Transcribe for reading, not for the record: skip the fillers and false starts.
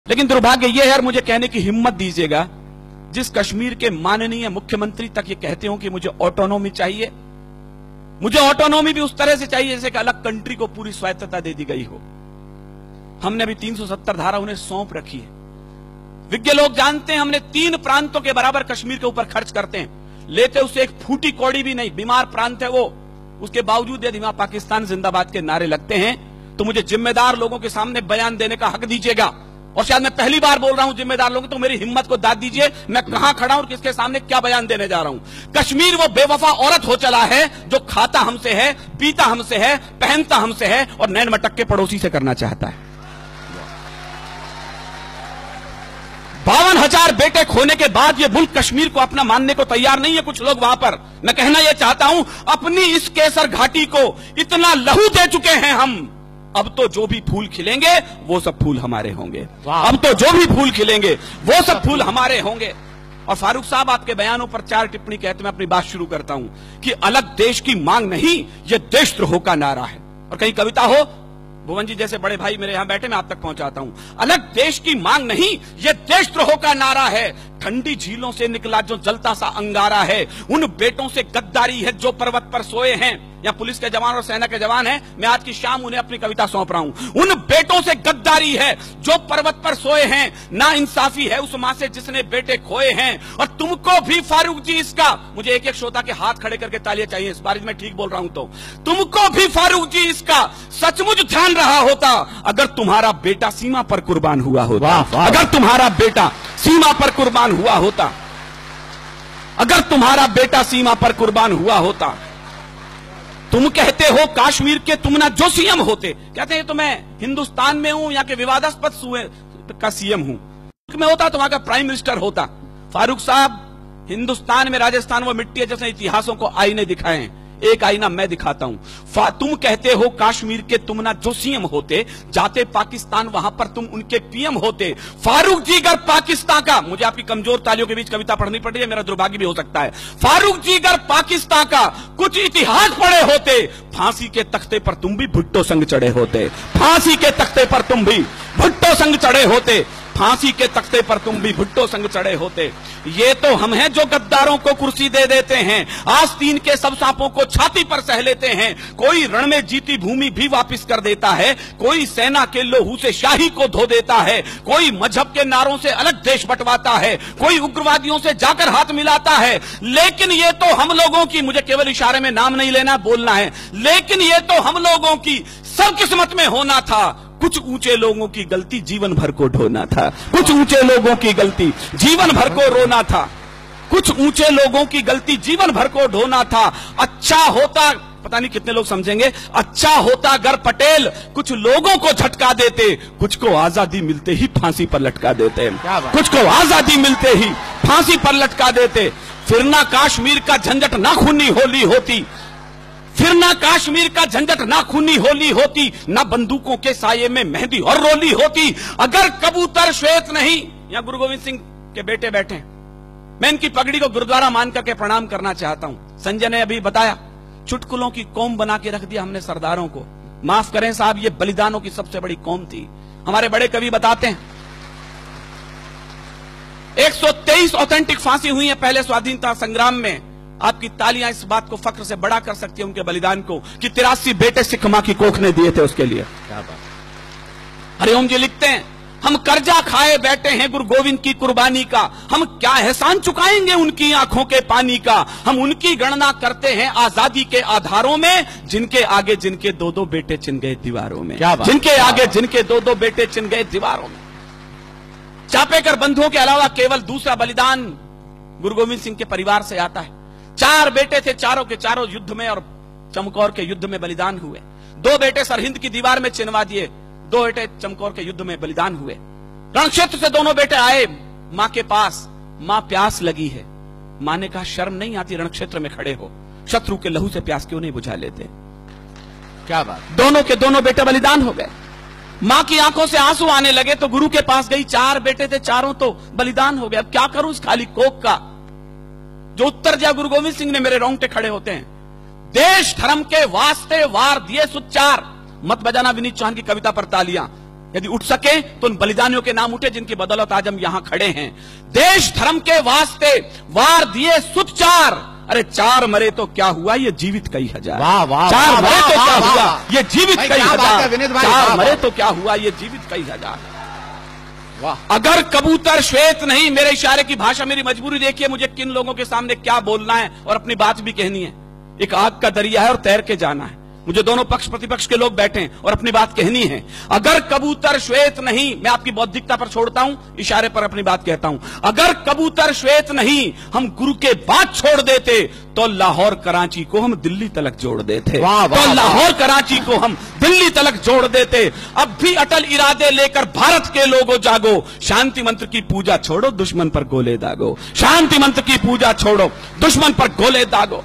लेकिन दुर्भाग्य यह है, और मुझे कहने की हिम्मत दीजिएगा, जिस कश्मीर के माननीय मुख्यमंत्री तक ये कहते हो कि मुझे ऑटोनॉमी चाहिए, मुझे ऑटोनॉमी भी उस तरह से चाहिए जैसे कि अलग कंट्री को पूरी स्वायत्तता दे दी गई हो। हमने अभी 370 धारा उन्हें सौंप रखी है। विज्ञ लोग जानते हैं हमने 3 प्रांतों के बराबर कश्मीर के ऊपर खर्च करते हैं, लेते उसे एक फूटी कौड़ी भी नहीं। बीमार प्रांत है वो, उसके बावजूद यदि वहां पाकिस्तान जिंदाबाद के नारे लगते हैं तो मुझे जिम्मेदार लोगों के सामने बयान देने का हक दीजिएगा। और शायद मैं पहली बार बोल रहा हूं जिम्मेदार लोगों, तो मेरी हिम्मत को दाद दीजिए, मैं कहां खड़ा हूं और किसके सामने क्या बयान देने जा रहा हूं। कश्मीर वो बेवफा औरत हो चला है जो खाता हमसे है, पीता हमसे है, पहनता हमसे है और नैन मटक के पड़ोसी से करना चाहता है। 52,000 बेटे खोने के बाद ये मुल्क कश्मीर को अपना मानने को तैयार नहीं है कुछ लोग वहां पर। मैं कहना यह चाहता हूं, अपनी इस केसर घाटी को इतना लहू दे चुके हैं हम, अब तो जो भी फूल खिलेंगे वो सब फूल हमारे होंगे। अब तो जो भी फूल खिलेंगे वो सब फूल हमारे होंगे। और फारूक साहब, आपके बयानों पर 4 टिप्पणी कहते मैं अपनी बात शुरू करता हूं कि अलग देश की मांग नहीं, ये देशद्रोह का नारा है। और कहीं कविता हो, भुवन जी जैसे बड़े भाई मेरे यहां बैठे, मैं आप तक पहुंचाता हूं। अलग देश की मांग नहीं, ये देशद्रोह का नारा है। ठंडी झीलों से निकला जो जलता सा अंगारा है, उन बेटों से गद्दारी है जो पर्वत पर सोए हैं। या पुलिस के जवान और सेना के जवान हैं, मैं आज की शाम उन्हें अपनी कविता सौंप रहा हूं। उन बेटों से गद्दारी है जो पर्वत पर सोए हैं, ना इंसाफी है उस मां से जिसने बेटे खोए हैं। और तुमको भी फारूक जी इसका, मुझे एक एक श्रोता के हाथ खड़े करके तालियां चाहिए इस बार, मैं ठीक बोल रहा हूं तो, तुमको भी फारूक जी इसका सचमुच ध्यान रहा होता अगर तुम्हारा बेटा सीमा पर कुर्बान हुआ होता। अगर तुम्हारा बेटा सीमा पर कुर्बान हुआ होता, अगर तुम्हारा बेटा सीमा पर कुर्बान हुआ होता। तुम कहते हो कश्मीर के तुम ना जो सीएम होते, कहते हैं तो मैं हिंदुस्तान में हूं, यहाँ के विवादास्पद सूबे का सीएम हूं, में होता तो वहां का प्राइम मिनिस्टर होता। फारूक साहब, हिंदुस्तान में राजस्थान वो मिट्टी है जिसने इतिहासों को आईने दिखाए हैं, एक आईना मैं दिखाता हूं। तुम कहते हो कश्मीर के तुम ना जो सीएम होते, जाते पाकिस्तान वहां पर तुम उनके पीएम होते। फारूक जी अगर पाकिस्तान का, मुझे आपकी कमजोर तालियों के बीच कविता पढ़नी पड़ रही है, मेरा दुर्भाग्य भी हो सकता है। फारूक जी अगर पाकिस्तान का कुछ इतिहास पढ़े होते, फांसी के तख्ते पर तुम भी भुट्टो संग चढ़े होते। फांसी के तख्ते पर तुम भी भुट्टो संग चढ़े होते। फांसी के तख्ते पर तुम भी भुट्टो संग चढ़े होते। ये तो हम हैं जो गद्दारों को कुर्सी दे देते हैं, आस्तीन के सब सांपों को छाती पर सह लेते हैं। कोई रण में जीती भूमि भी वापस कर देता है, कोई सेना के लोहू से शाही को धो देता है, कोई मजहब के नारों से अलग देश बंटवाता है, कोई उग्रवादियों से जाकर हाथ मिलाता है। लेकिन ये तो हम लोगों की, मुझे केवल इशारे में नाम नहीं लेना, बोलना है, लेकिन ये तो हम लोगों की सब किस्मत में होना था। कुछ ऊंचे लोगों की गलती जीवन भर को ढोना था, कुछ ऊंचे लोगों की गलती जीवन भर को रोना था, कुछ ऊंचे लोगों की गलती जीवन भर को ढोना था। अच्छा होता, पता नहीं कितने लोग समझेंगे, अच्छा होता अगर पटेल कुछ लोगों को झटका देते, कुछ को आजादी मिलते ही फांसी पर लटका देते, कुछ को आजादी मिलते ही फांसी पर लटका देते। फिर ना कश्मीर का झंझट ना खूनी होली होती, फिर ना कश्मीर का झंझट ना खूनी होली होती, ना बंदूकों के साये में मेहंदी और रोली होती। अगर कबूतर श्वेत नहीं, यहां गुरु गोविंद सिंह के बेटे बैठे, मैं इनकी पगड़ी को गुरुद्वारा मान करके प्रणाम करना चाहता हूं। संजय ने अभी बताया, चुटकुलों की कौम बना के रख दिया हमने सरदारों को। माफ करें साहब, ये बलिदानों की सबसे बड़ी कौम थी। हमारे बड़े कवि बताते हैं 123 ऑथेंटिक फांसी हुई है पहले स्वाधीनता संग्राम में। आपकी तालियां इस बात को फख्र से बड़ा कर सकती है उनके बलिदान को कि 83 बेटे सिख मां की कोख ने दिए थे उसके लिए। क्या बात। हरिओम जी लिखते हैं, हम कर्जा खाए बैठे हैं गुरु गोविंद की कुर्बानी का, हम क्या एहसान चुकाएंगे उनकी आंखों के पानी का। हम उनकी गणना करते हैं आजादी के आधारों में, जिनके आगे जिनके 2-2 बेटे चिन गए दीवारों में, जिनके आगे जिनके 2-2 बेटे चिन गए दीवारों में। चापेकर बंधुओं के अलावा केवल दूसरा बलिदान गुरु गोविंद सिंह के परिवार से आता है। 4 बेटे थे, चारों के चारों युद्ध में और चमकौर के युद्ध में बलिदान हुए। 2 बेटे सरहिंद की दीवार में चिनवा दिए, 2 बेटे चमकौर के युद्ध में बलिदान हुए। रणक्षेत्र से दोनों बेटे आए मां के पास, मां प्यास लगी है। मां ने कहा शर्म नहीं आती रणक्षेत्र में खड़े हो, शत्रु के लहू से प्यास क्यों नहीं बुझा लेते। क्या बात। दोनों के दोनों बेटे बलिदान हो गए। मां की आंखों से आंसू आने लगे तो गुरु के पास गई, 4 बेटे थे, चारों तो बलिदान हो गए, अब क्या करूं इस खाली कोख का। जो उत्तर दिया गुरु गोविंद सिंह ने, मेरे रोंगटे खड़े होते हैं। देश धर्म के वास्ते वार दिए सुच्चार, मत बजाना विनीत चौहान की कविता पर तालियां। यदि उठ सके तो उन बलिदानियों के नाम उठे जिनकी बदौलत आज हम यहां खड़े हैं। देश धर्म के वास्ते वार दिए सुत चार, अरे चार मरे तो क्या हुआ, ये जीवित कई हजार। वाह वाह, चार मरे तो क्या हुआ, ये जीवित कई हजार। चार मरे तो क्या हुआ, ये जीवित कई हजार। वाह। अगर कबूतर श्वेत नहीं, मेरे इशारे की भाषा, मेरी मजबूरी देखिए, मुझे किन लोगों के सामने क्या बोलना है और अपनी बात भी कहनी है। एक आग का दरिया है और तैर के जाना है। मुझे दोनों पक्ष प्रतिपक्ष के लोग बैठे हैं और अपनी बात कहनी है। अगर कबूतर श्वेत नहीं, मैं आपकी बौद्धिकता पर छोड़ता हूं, इशारे पर अपनी बात कहता हूं। अगर कबूतर श्वेत नहीं, हम गुरु के बात छोड़ देते तो लाहौर कराची को हम दिल्ली तलक जोड़ देते। तो लाहौर कराची को हम दिल्ली तलक जोड़ देते। अब भी अटल इरादे लेकर भारत के लोगों जागो, शांति मंत्र की पूजा छोड़ो, दुश्मन पर गोले दागो। शांति मंत्र की पूजा छोड़ो, दुश्मन पर गोले दागो।